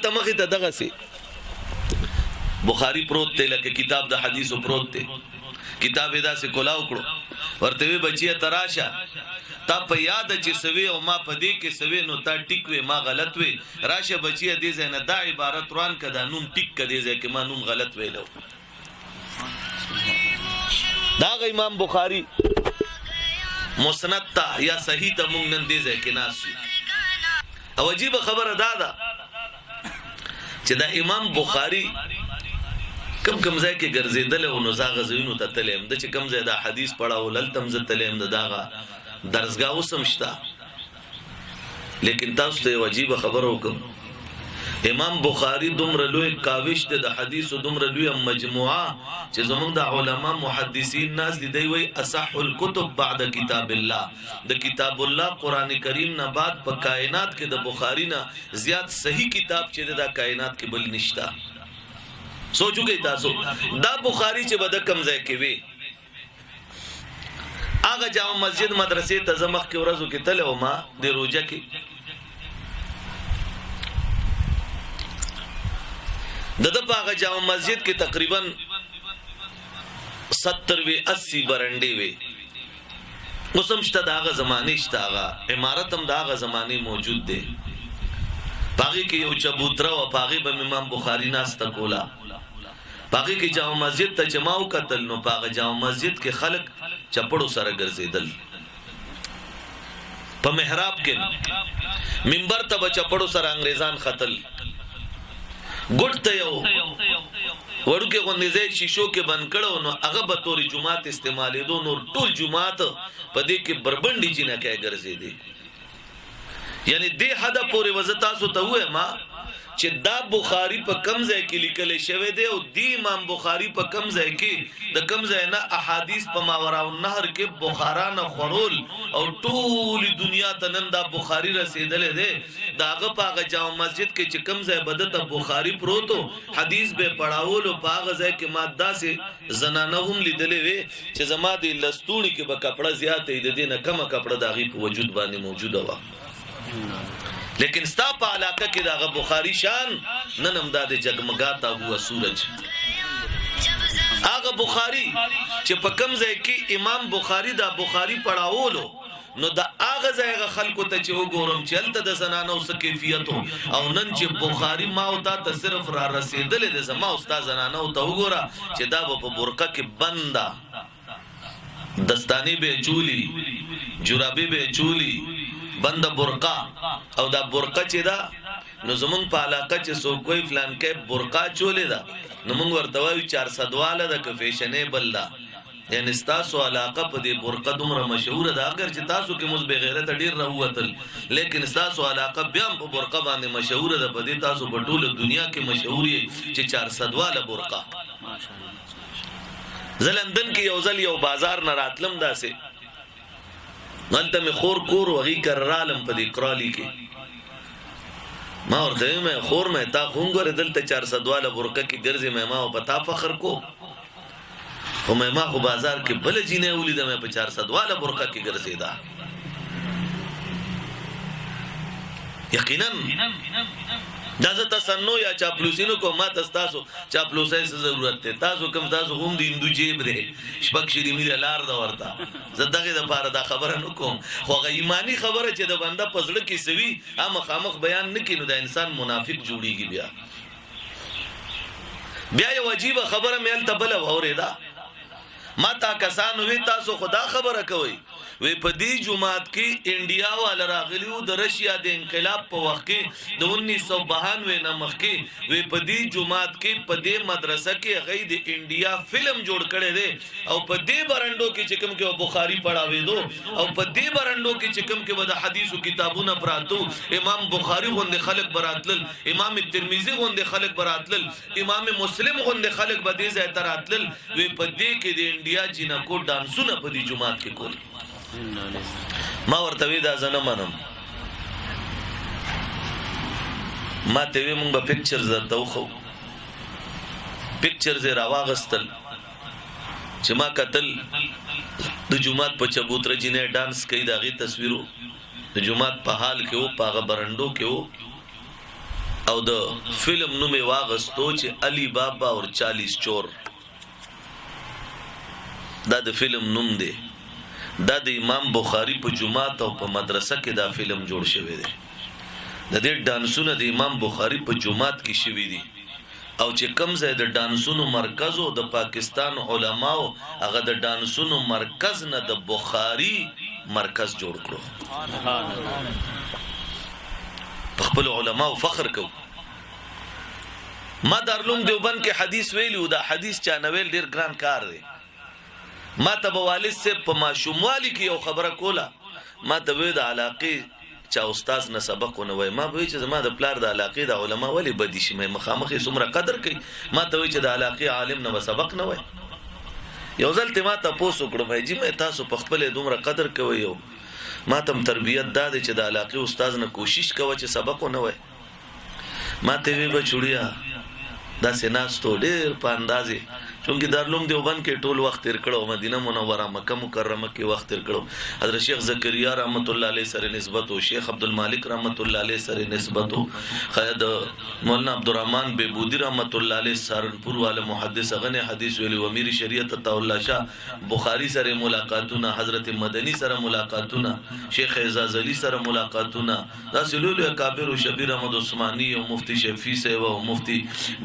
ته مخې ته دغه سي بخاری پروت ته لکه کتاب د حدیثو پروت ته کتاب ادا سے کولاو کړو ورته وی بچی تراشه تا په یاد چې سوي او ما په دې کې سوي نو تا ټیک وې ما غلط وې راشه بچی دې زنه دا عبارت روان کدا نوم ټیک کدي ځکه ما نوم غلط ویلو دا امام بخاری مسند تا یا صحیح ته مونږ نن دې ځکه ناس او عجیب خبره ده چې دا امام بخاری کم ځای کې ګرځیدل او نو زاغه زینو ته تلم د چې کم ځای دا حدیث پڑھاو للتم ز تلم داغه درسګه وسمشتا لیکن تاسو ته واجب خبر وکم امام بخاری دومره لوی کاوش د حدیث دومره لوی مجموعه چې زمونږ د علما محدثین ناس دی وی اصح الكتب بعد کتاب الله د کتاب الله قران کریم نه بعد په کائنات کې د بخاری نه زیات صحیح کتاب چې د کائنات کې بل نشتا سوچو کې تاسو دا بخاری چې بد کم ځای کې وی هغه جامع مسجد مدرسې ته زمخ کې ورځو کې تل او ما د روزه کې د هغه جامع مسجد کې تقریبا 70 وی 80 برنډي وی اوسم شته داغه زمانه شته هغه عمارت هم داغه زمانه موجود دی باغی کې یو چبوتره او باغی به امام بخاری ناس تکولا باغی کې جامع مسجد ته جماو قتل نو باغ جامع مسجد کې خلق چپړو سره ګرځیدل په محراب کې منبر ته چپړو سره انګريزان قتل ګټ ته یو ورکه غونډې شیشو کې بند کړو نو هغه به توري جمعات استعمالېدو نو ټول جمعات په دې کې بربندې جنہ کې ګرځېدي یعنی دې حد پورې وزتا سو ته وې ما چې دا بخاری په کم ځای کې لیکل شوی دی او دی امام بخاری په کم ځای کې د کم ځای نه احادیث په ماوراء النهر کې بخارانه خورول او ټول دنیا ته نن دا بخاری رسیدلې دی داغه پاغه جامع مسجد کې چې کم ځای بدته بخاری پروتو حدیث به پڑھاول او پاغه ځای کې ماده سي زنانه هم لیدلې وي چې زما د لستوڼي کې به کپڑا زیات دی د دې نه کم کپڑا داغي په وجود باندې موجوده و لیکن ستا په علاقه کې دا بخاری شان ننم دا د جگمگاتا هوا سورج هغه بخاری چې په کم ځای کې امام بخاری دا بخاری پڑھاولو نو دا هغه ځای خلکو ته چې وګورم چې الته د زنانو څه کیفیت او نن چې بخاری ما او تا ته صرف را رسیدلې د زما استاد زنانو ته وګوره چې دا په برقه کې بندا دستانی به چولی جرابی به چولی بند برقا او دا برقا چې دا نو زمونږ په علاقه چې سو کوئی فلان کې برقا چولې دا نو موږ ورته وایو 400 والا د فیشنیبل دا یعنی تاسو علاقه په دې برقا دومره مشهور ده اگر چې تاسو کې مز بغیرت ډیر راوتل لیکن تاسو علاقه بیا په برقا باندې مشهور ده په دې تاسو په ټوله دنیا کې مشهور یې چې 400 والا برقا زلندن کې یو ځل یو بازار نه راتلم داسې مالته می خور کور وغي کرالم په دې کرالی کې ما ورته مې خور مې تا خونګور دلته 400 والا برقه کې ګرځي مې ما او پتا فخر کو خو مې ما خو بازار کې بل جینې ولید مې په 400 والا برقه کې ګرځیدا یقینا دا زه تاسو یا چاپلوسینو کو ما تاسو چاپلوسای څه ضرورت ته تاسو کوم تاسو هم د هندو جیب دی شپږ شری مې لار دا ورته زه دغه د پاره دا خبره نکوم خو غي ایمانی خبره چې د بنده پزړه کې سوي هم خامخ بیان نکینو د انسان منافق جوړیږي بیا یو عجیب خبره مې تبل اوریدا ما تا کسانو وی تاسو خدا خبره کوي وی په دې جمعات کې انډیا وال راغلیو د رشیا د انقلاب په وخت کې د 1992 نه مخکې وی په دې جمعات کې په دې مدرسه کې غي د انډیا فلم جوړ کړي دي او په دې برندو کې چې کوم کې بخاری پڑھاوي دو او په دې برندو کې چې کوم کې د حدیثو کتابونه پراتو امام بخاری غوند خلق براتل امام ترمذی غوند خلق براتل امام مسلم غوند خلق به دې ځای تراتل وی په دې کې د انډیا جنکو ډانسونه په دې جمعات کې کول ما ورته وی دا زنه منم ما ته وی مونږ په پکچرز درته وخو پکچرز راواغستل چې ما قتل د جمعات په چبوتره جنې ډانس کوي داغي تصویرو د جمعات په حال کې او پاغه برندو کې او د فلم نوم یې واغستو چې علی بابا اور 40 چور. دا د فلم نوم دی. دا د امام بخاری په جمعات او په مدرسه کې دا فلم جوړ شوی دی. د دې ډانسونه د امام بخاری په جمعات کې شوی دي او چې کم ځای د ډانسونو مرکز او د پاکستان علماو هغه د ډانسونو مرکز نه د بخاری مرکز جوړ کړو. په خپل علماو فخر کو. ما دارالعلوم دیوبند کې حدیث ویلو. دا حدیث چا نویل ډیر ګران کار دی. ما ته به والد صاحب په ماشوموالي کې یو خبره کوله. ما ته وی د علاقې چا استاد نه سبق ونه وای. ما به چې زما د پلار د علاقې د علما ولی بدی شي مې مخامخې څومره قدر کوي. ما ته وی چې د علاقې عالم نه سبق نه وای. یو ځل ته ما ته پوسو کړم چې مې تاسو په خپل دومره قدر کوي. یو ما تم تربیت داد چې د علاقې استاد نه کوشش کوي چې سبق ونه وای. ما ته وی بچوړیا دا سيناستو ډېر په اندازې چونکی دارالعلوم دیوبند کې ټول وخت تیر کړو. مدینه منوره مکه مکرمه کې وخت تیر کړو. حضرت شیخ زکریا رحمت الله علیه سره نسبت او شیخ عبدالمالک رحمت الله علیه سره نسبت او خید مولانا عبدالرحمن بیبودی رحمت الله علیه سهارنپور والے محدث غنه حدیث ویلی و امیر شریعت عطا الله شاه بخاری سره ملاقاتونه، حضرت مدنی سره ملاقاتونه، شیخ اعزاز علی سره ملاقاتونه، دا سلول کابر او شبیر احمد عثماني او مفتی شفیع صاحب او مفتی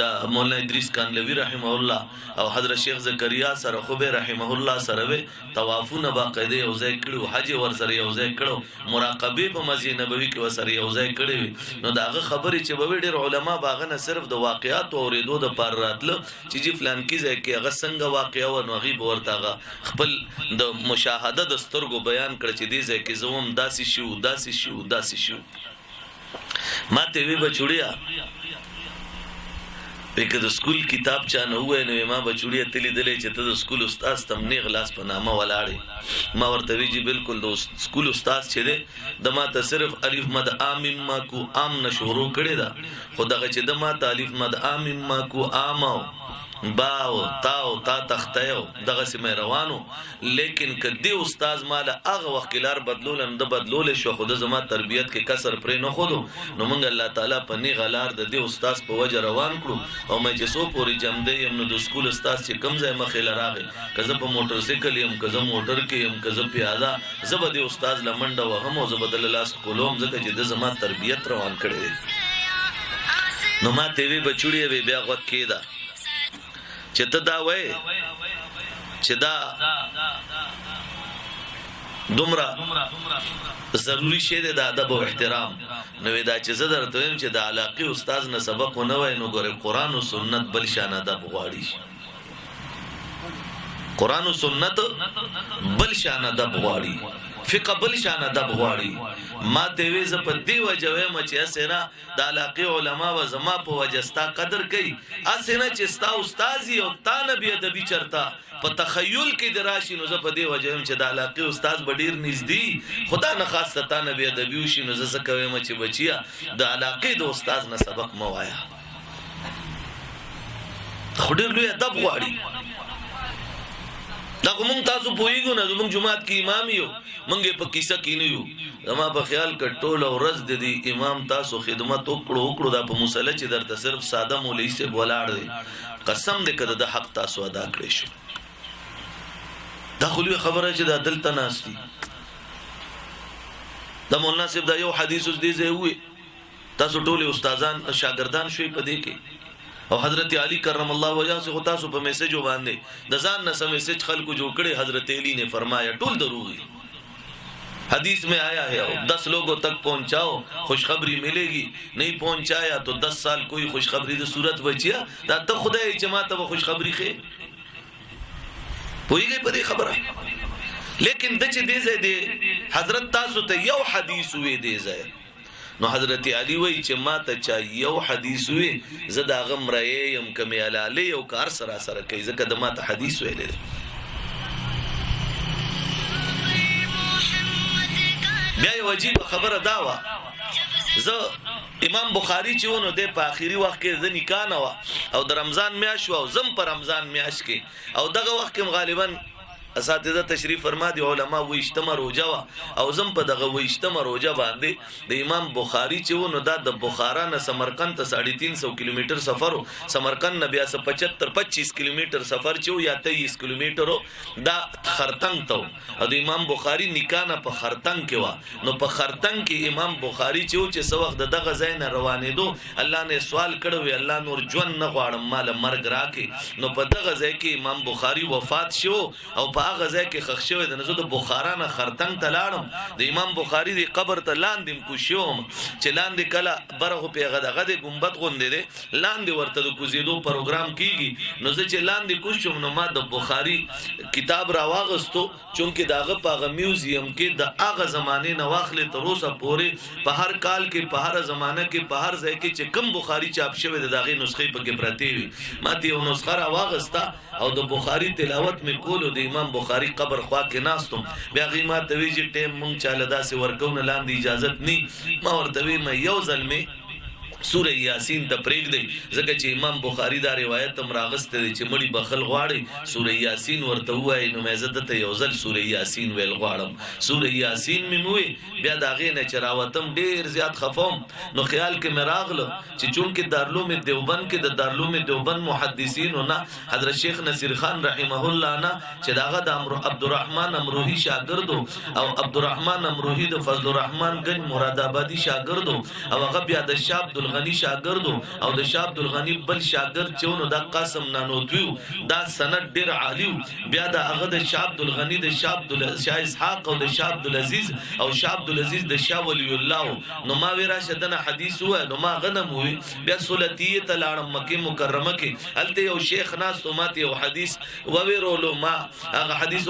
دا مولانا ادریس کانلوی رحمه الله او حضرت شیخ زکریا سره خوبه رحمه الله سره وی طوافونه باقاعده یو ځای کړو. حج ور سره یو ځای کړو. مراقبه په مسجد نبوي کې ور سره یو ځای کړی. نو داغه خبرې چې به ډېر علما باغه نه صرف د واقعات اوریدو د پر راتله چې جی فلان کې ځای کې هغه څنګه واقعا و نو غیب ورتاغه خپل د مشاهده د سترګو بیان کړ چې دې ځای کې زوم داسې شو. ما ته وی بچوړیا پکې د سکول کتاب چا نه وای نو ما بچوړیا تلی دلې چې ته د سکول استاد تم نه غلاس په نامه ولاړې. ما ورته وی جی بالکل د سکول استاد چې ده د ما ته صرف الف مد ام ما کو ام نشورو کړي دا خدغه چې د ما الف مد ام ما کو امو باو تاو تا تختیو دغه سیمه روانو. لیکن کدی استاد مال هغه وخت لار بدلول نه د بدلول شو. خود زما تربیت کې کسر پرې نه خودو. نو مونږ الله تعالی په نی غلار د دې استاد په وجه روان کړو. او مې چې سو پوری جام دی نو د سکول استاد چې کم ځای مخې لراغه کزه په موټر سایکل يم کزه موټر کې يم کزه پیاده زبر د استاد لمنډه وهم او زبدل لاس کولوم ځکه چې د زما تربیت روان کړي. نو ما ته وی بچوړي وی بیا غوت کېدا چې ته دا وای چې دا دومره ضروری شی دی د ادب او احترام. نو دا چې زه درته وایم چې د علاقې استاد نه سبق نه وای نو ګوره قران او سنت بل شان ادب غواړي. قران او سنت بل شان ادب غواړي. فقہ بل شان ادب غواړي. ما ته وی ز په دی وجوي م چې اسنه د علاقې علما و زما په وجستا قدر کوي. اسنه چې ستا استادي او تا نبی ادبي چرتا په تخیل کې دراشي. نو ز په دی وجوي چې د علاقې استاد بډیر نږدې خدا نه خاصه تا نبی ادبي وشي. نو ز کوي م چې بچیا د علاقې د استاد نه سبق موایا. خډیر لوی ادب غواړي. دا کوم تاسو پوېګو نه زموږ جماعت کې امام یو مونږه په کیسه کې نه یو. زما په خیال کټول او رز د دې امام تاسو خدمت وکړو دا په مصلی چې درته صرف ساده مولوی سے بولاړ دی. قسم دې کړه د حق تاسو ادا کړی شو. دا خو لوی خبره چې دا دلته ناشتي دا مولانا صاحب دا یو حدیث اوس دې زه وې تاسو ټول استادان شاګردان شوي په دې کې او حضرت علی کرم الله وجهه سے تاسو په میسج باندې د ځان نه سم میسج خلکو جوړ کړي. حضرت علی نے فرمایا ټول دروغ حدیث میں آیا ہے 10 لوگوں تک پہنچاؤ خوشخبری ملے گی. نہیں پہنچایا تو 10 سال کوئی خوشخبری د صورت بچیا. دا ته خدای چې ما ته خوشخبری خې پویږي په دې خبره. لیکن د چې دې زید حضرت تاسو ته یو حدیث وې دې زید نو حضرت علی وای چې ما ته چا یو حدیث وې زدا غم رایم کمی علی او کار سره کوي ځکه د ما ته حدیث ویلې. بیا یو عجیب خبره دا وا زه امام بخاری چې ونه د په اخیری وخت کې د نکاح نه او د رمضان میاشت او زم پر رمضان میاشت کې او دغه وخت کې غالبا اساتذه تشریف فرما دي علما و اجتماع روجا او زم په دغه و اجتماع روجا باندې د امام بخاری چې ونه د بخارا نه سمرقند ته 350 کیلومتر سفر سمرقند نه بیا 25 کیلومتر سفر چې یا 23 کیلومتر دا خرطنګ ته د امام بخاری نکانه په خرطنګ کې و نو په خرطنګ کې امام بخاری چې څو وخت دغه ځای نه روانېدو الله نه سوال کړو الله نور ژوند نه غواړم مال مرګ راکې نو په دغه ځای کې امام بخاری وفات شو او په هغه ځای کې خښ شوی د نزو د بخارا نه خرطنګ ته لاړم د امام بخاری دی قبر ته لاندې کوشوم چې لاندې کله برغه پیغه دغه د ګمبد غوندې دی لاندې ورته د کوزیدو پروګرام کیږي نو زه چې لاندې کوشوم نو ما د بخاری کتاب را واغستو چونکه داغه په میوزیم کې د هغه زمانه نه واخلې تر اوسه پورې په هر کال کې په هر زمانه کې په هر ځای کې چې کم بخاری چاپ شوی د داغه نسخې په کې پرتی وي ما ته یو نسخه را واغستا او د بخاری تلاوت می کولو د امام بخاری قبر خوا کې ناستم بیا غیما ته وی چې ټیم مونږ چاله داسې ورکون لاندې اجازه ني ما ورته وی ما یو ځل سوره یاسین ته پریږ دی ځکه چې امام بخاری دا روایت هم راغسته دی چې مړي بخل غواړي سوره یاسین ورته وای نو مې زده ته یو ځل سوره یاسین ویل غواړم سوره یاسین مې موي بیا دا غې نه چراوتم ډیر زیات خفوم نو خیال کې مې راغله چې چونکه دارالعلوم دیوبند کې د دارالعلوم دیوبند محدثینو نه حضرت شیخ نصیر خان رحمه الله نه چې داغه د عبدالرحمن امروهی شاګردو او عبدالرحمن امروهی د فضل الرحمن گنج مراد آبادی شاګردو او هغه بیا د شاه عبدالغنی شاګردو او د شاه عبدالغنی بل شاګرد چېونو دا قاسم نانوتوی دا سند ډیر عالی بیا د هغه د شاه عبدالغنی د شاه اسحاق او د شاه عبدالعزیز او شاه عبدالعزیز د شاه ولی الله نو ما ویرا شدنه حدیث و نو ما غنم وی بیا سولتیه تلاړم مکه مکرمه کې الته یو شیخ ناس تو ماته یو حدیث و ویرولو ما هغه حدیث